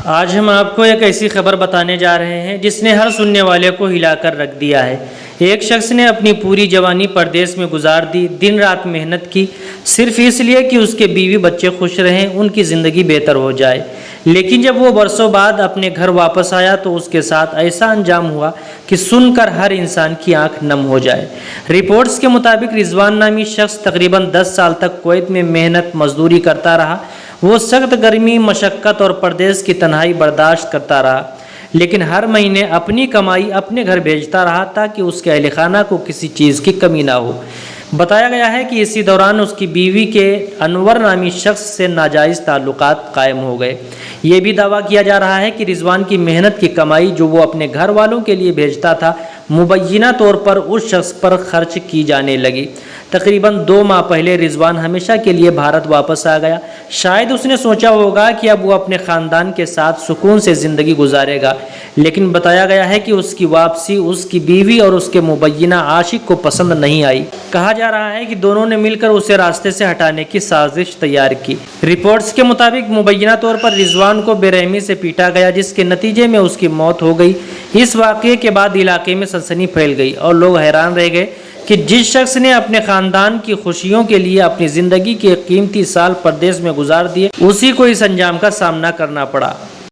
آج ہم آپ کو ایک ایسی خبر بتانے جا رہے ہیں جس نے ہر سننے والے کو ہلا کر رکھ دیا ہے۔ ایک شخص نے اپنی پوری جوانی پردیس میں گزار دی، دن رات محنت کی، صرف اس لیے کہ اس کے بیوی بچے خوش رہیں، ان کی زندگی بہتر ہو جائے۔ لیکن جب وہ برسوں بعد اپنے گھر واپس آیا تو اس کے ساتھ ایسا انجام ہوا کہ سن کر ہر انسان کی آنکھ نم ہو جائے۔ رپورٹس کے مطابق رضوان نامی شخص تقریباً 10 سال تک کویت میں محنت مزدوری کرتا رہا۔ وہ سخت گرمی، مشقت اور پردیس کی تنہائی برداشت کرتا رہا، لیکن ہر مہینے اپنی کمائی اپنے گھر بھیجتا رہا تاکہ اس کے اہل خانہ کو کسی چیز کی کمی نہ ہو۔ بتایا گیا ہے کہ اسی دوران اس کی بیوی کے انور نامی شخص سے ناجائز تعلقات قائم ہو گئے۔ یہ بھی دعویٰ کیا جا رہا ہے کہ رضوان کی محنت کی کمائی جو وہ اپنے گھر والوں کے لیے بھیجتا تھا، مبینہ طور پر اس شخص پر خرچ کی جانے لگی۔ تقریباً 2 ماہ پہلے رضوان ہمیشہ کے لیے بھارت واپس آ گیا۔ شاید اس نے سوچا ہوگا کہ اب وہ اپنے خاندان کے ساتھ سکون سے زندگی گزارے گا، لیکن بتایا گیا ہے کہ اس کی واپسی اس کی بیوی اور اس کے مبینہ عاشق کو پسند نہیں آئی۔ کہا جا رہا ہے کہ دونوں نے مل کر اسے راستے سے ہٹانے کی سازش تیار کی۔ رپورٹس کے مطابق مبینہ طور پر رضوان کو بے رحمی سے پیٹا گیا، جس کے نتیجے میں اس کی موت ہو گئی۔ اس واقعے کے بعد علاقے میں سنسنی پھیل گئی اور لوگ حیران رہ گئے کہ جس شخص نے اپنے خاندان کی خوشیوں کے لیے اپنی زندگی کے قیمتی سال پردیس میں گزار دیے، اسی کو اس انجام کا سامنا کرنا پڑا۔